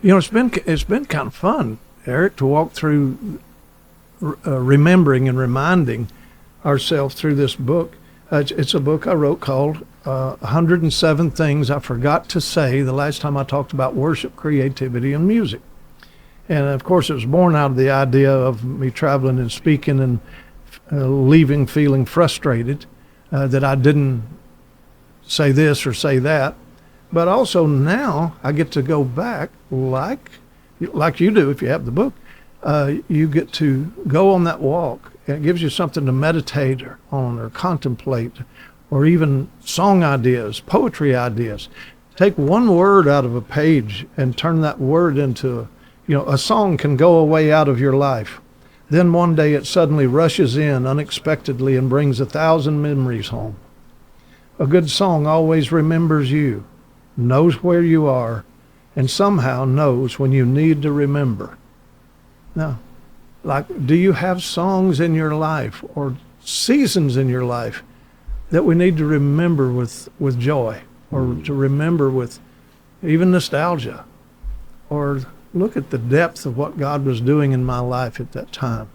It's been kind of fun, Eric, to walk through remembering and reminding ourselves through this book. It's a book I wrote called 107 Things I Forgot to Say the last time I talked about worship, creativity, and music. And of course, it was born out of the idea of me traveling and speaking and leaving feeling frustrated that I didn't say this or say that. But also now I get to go back like you do if you have the book. You get to go on that walk. It gives you something to meditate on or contemplate, or even song ideas, poetry ideas. Take one word out of a page and turn that word into, a song can go away out of your life. Then one day it suddenly rushes in unexpectedly and brings 1,000 memories home. A good song always remembers you, knows where you are, and somehow knows when you need to remember. Now, do you have songs in your life or seasons in your life that we need to remember with joy, or to remember with even nostalgia, or look at the depth of what God was doing in my life at that time?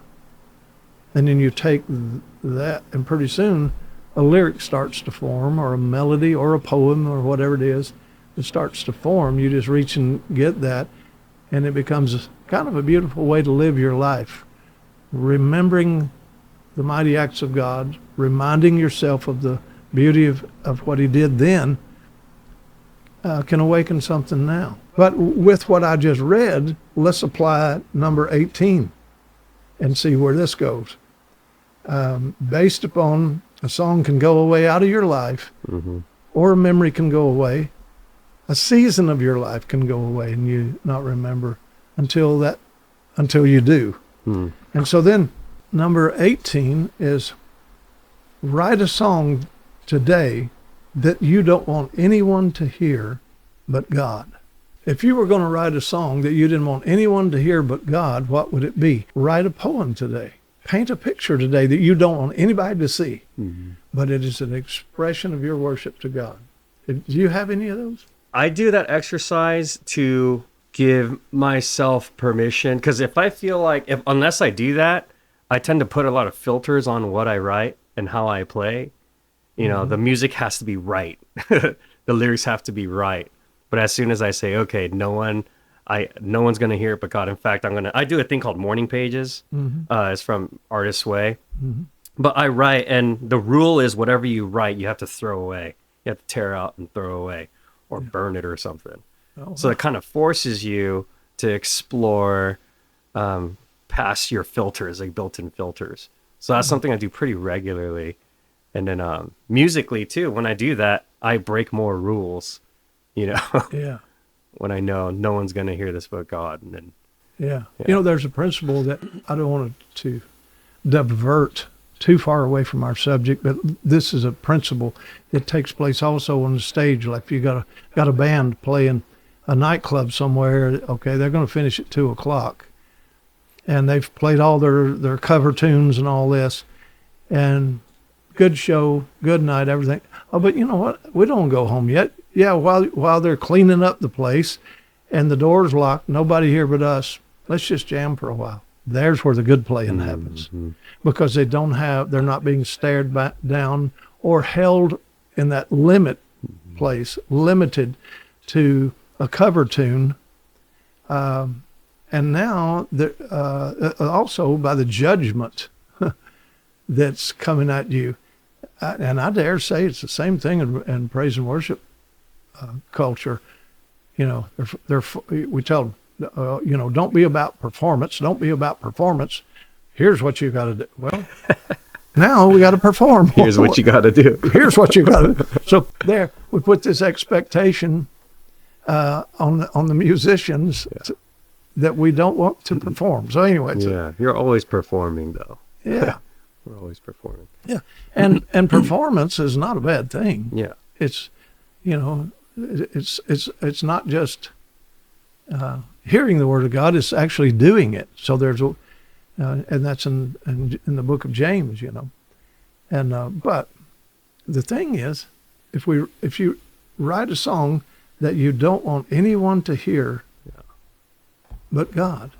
And then you take that, and pretty soon a lyric starts to form, or a melody, or a poem, or whatever it is. It starts to form. You just reach and get that, and it becomes kind of a beautiful way to live your life. Remembering the mighty acts of God, reminding yourself of the beauty of what he did then, can awaken something now. But with what I just read, let's apply number 18 and see where this goes. Based upon a song can go away out of your life, or a memory can go away. A season of your life can go away and you not remember until you do. And so then number 18 is write a song today that you don't want anyone to hear but God. If you were going to write a song that you didn't want anyone to hear but God, what would it be? Write a poem today. Paint a picture today that you don't want anybody to see, but it is an expression of your worship to God. Do you have any of those? I do that exercise to give myself permission, because if I feel like, unless I do that, I tend to put a lot of filters on what I write and how I play. The music has to be right. The lyrics have to be right. But as soon as I say, okay, no one's going to hear it but God. In fact, I do a thing called morning pages. It's from Artist's Way. But I write, and the rule is whatever you write, you have to throw away. You have to tear out and throw away, or burn it or something. So it kind of forces you to explore past your filters, like built-in filters. So that's something I do pretty regularly. And then musically too, when I do that, I break more rules, when I know no one's going to hear this but God. And then, there's a principle that I don't want to divert too far away from our subject, but this is a principle that takes place also on the stage. Like if you got a band playing a nightclub somewhere, okay, they're going to finish at 2:00, and they've played all their cover tunes and all this, and good show, good night, everything. Oh, but you know what? We don't go home yet. Yeah, while they're cleaning up the place, and the door's locked, nobody here but us. Let's just jam for a while. There's where the good playing happens, because they're not being stared back down or held in that place, limited to a cover tune. And now, also by the judgment that's coming at you. And I dare say it's the same thing in praise and worship culture. We tell them, don't be about performance. Don't be about performance. Here's what you got to do. Well, now we got to perform. Here's what you got to do. Here's what you got to do. So there, we put this expectation on the musicians that we don't want to perform. So anyway. You're always performing, though. Yeah. We're always performing. Yeah. And performance is not a bad thing. Yeah. It's, it's not just hearing the word of God, it's actually doing it. So there's and that's in the book of James, And but the thing is, if you write a song that you don't want anyone to hear but God.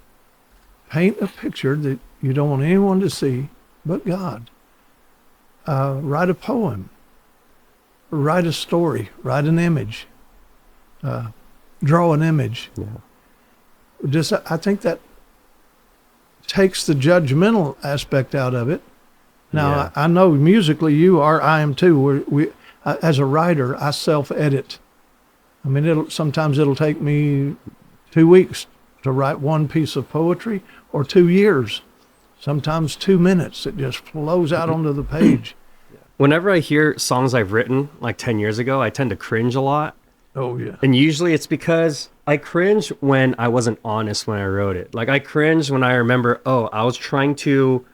Paint a picture that you don't want anyone to see but God. Write a poem. Write a story. Write an image. Draw an image. Yeah. I think that takes the judgmental aspect out of it. Now, Yeah. I know musically I am too. As a writer, I self-edit. I mean, sometimes it'll take me 2 weeks to write one piece of poetry, or 2 years, sometimes 2 minutes. It just flows out onto the page. Whenever I hear songs I've written like 10 years ago, I tend to cringe a lot. Oh, yeah. And usually it's because I cringe when I wasn't honest when I wrote it. Like I cringe when I remember, I was trying to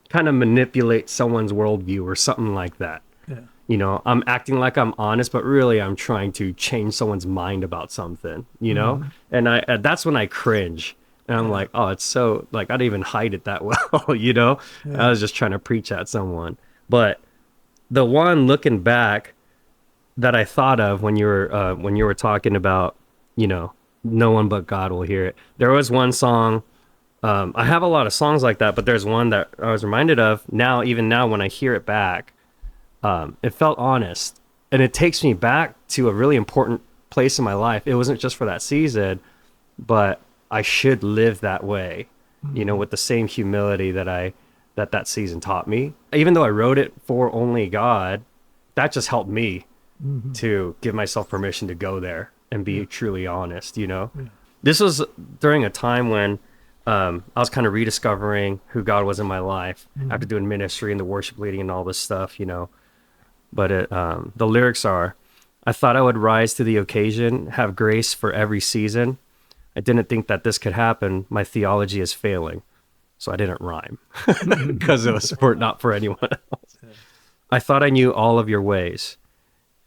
kind of manipulate someone's worldview or something like that. Yeah. You know, I'm acting like I'm honest, but really I'm trying to change someone's mind about something, you know? And that's when I cringe. And I'm like, oh, it's so, like, I didn't even hide it that well, you know? Yeah. I was just trying to preach at someone. But the one looking back that I thought of when you were talking about, you know, no one but God will hear it. There was one song, I have a lot of songs like that, but there's one that I was reminded of now, even now when I hear it back. It felt honest, and it takes me back to a really important place in my life. It wasn't just for that season, but I should live that way, you know, with the same humility that season taught me. Even though I wrote it for only God, that just helped me to give myself permission to go there and be truly honest, you know. This was during a time when I was kind of rediscovering who God was in my life after doing ministry and the worship leading and all this stuff, you know. But the lyrics are, I thought I would rise to the occasion, have grace for every season. I didn't think that this could happen. My theology is failing. So I didn't rhyme because it was not for anyone else. I thought I knew all of your ways.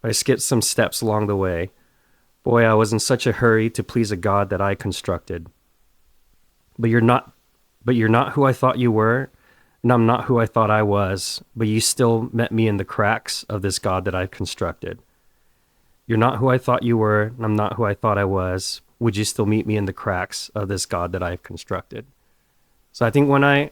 I skipped some steps along the way. Boy, I was in such a hurry to please a God that I constructed. But you're not who I thought you were. And I'm not who I thought I was, but you still met me in the cracks of this God that I've constructed. You're not who I thought you were, and I'm not who I thought I was. Would you still meet me in the cracks of this God that I've constructed? So I think when I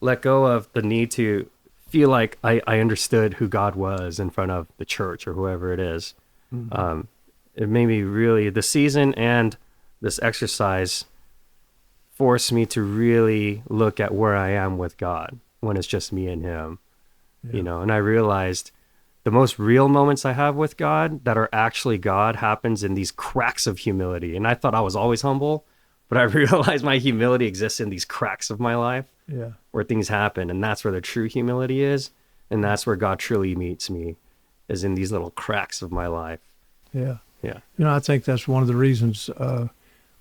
let go of the need to feel like I understood who God was in front of the church or whoever it is, it made me really, the season and this exercise forced me to really look at where I am with God when it's just me and him, you know. And I realized the most real moments I have with God that are actually God happens in these cracks of humility. And I thought I was always humble, but I realized my humility exists in these cracks of my life where things happen. And that's where the true humility is. And that's where God truly meets me, is in these little cracks of my life. Yeah. Yeah. You know, I think that's one of the reasons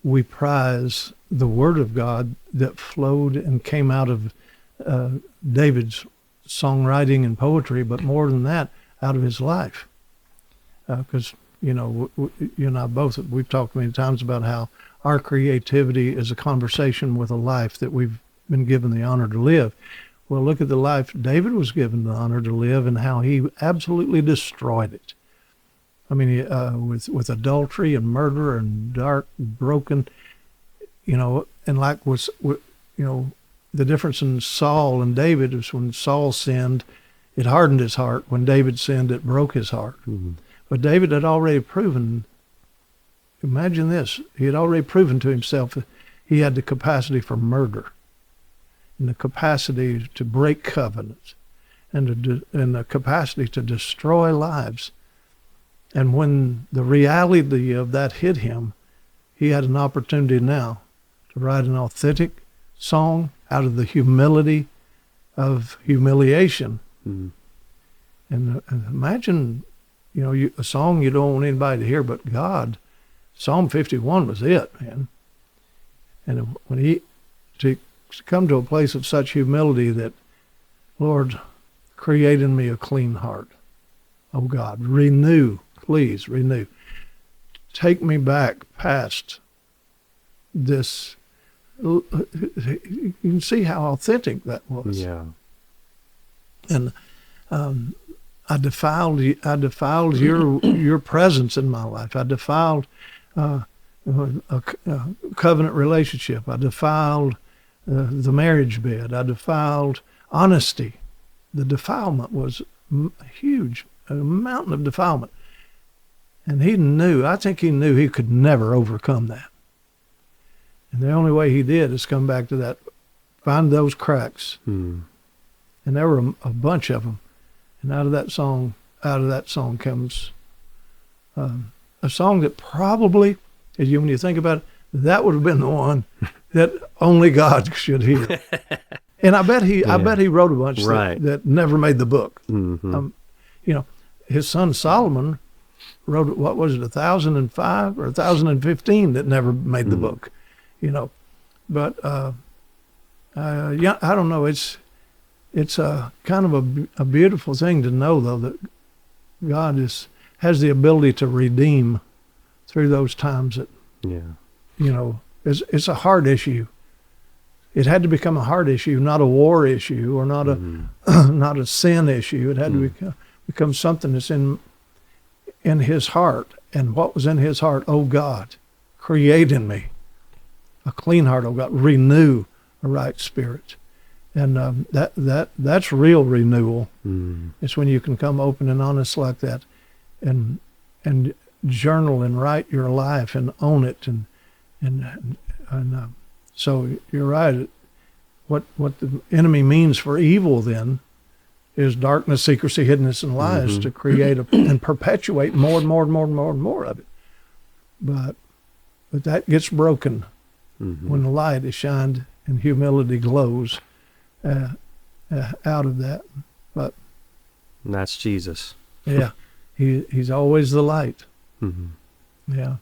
we prize the Word of God that flowed and came out of David's songwriting and poetry, but more than that, out of his life. Because, you know, you and I both, we've talked many times about how our creativity is a conversation with a life that we've been given the honor to live. Well, look at the life David was given the honor to live and how he absolutely destroyed it. I mean, with adultery and murder and dark, broken, you know, and like you know, the difference in Saul and David is when Saul sinned, it hardened his heart. When David sinned, it broke his heart. But David had already proven, imagine this, he had already proven to himself that he had the capacity for murder and the capacity to break covenants and the capacity to destroy lives. And when the reality of that hit him, he had an opportunity now to write an authentic song out of the humility of humiliation. And imagine, you know, a song you don't want anybody to hear but God. Psalm 51 was it, man. And when to come to a place of such humility that, Lord, create in me a clean heart. Oh God, renew. Please renew. Take me back past this. You can see how authentic that was. Yeah. And I defiled your presence in my life. I defiled a covenant relationship. I defiled the marriage bed. I defiled honesty. The defilement was huge, a mountain of defilement. And I think he knew he could never overcome that. And the only way he did is come back to that, find those cracks. Mm. And there were a bunch of them. And out of that song comes a song that probably, when you think about it, that would have been the one that only God should hear. And I bet he wrote a bunch that never made the book. Mm-hmm. His son Solomon wrote, what was it, 1,005 or 1,015 that never made the book, But I don't know. It's a kind of a beautiful thing to know, though, that God has the ability to redeem through those times that, it's a hard issue. It had to become a hard issue, not a war issue or not not a sin issue. It had to become something that's in his heart. And what was in his heart? Oh God, create in me a clean heart. Oh God, renew a right spirit. And that's real renewal. It's when you can come open and honest like that, and journal and write your life and own it. And so you're right. What the enemy means for evil then is darkness, secrecy, hiddenness, and lies to create and perpetuate more and more and more and more and more of it. But that gets broken when the light is shined and humility glows out of that. But and that's Jesus. Yeah, he's always the light. Mm-hmm. Yeah.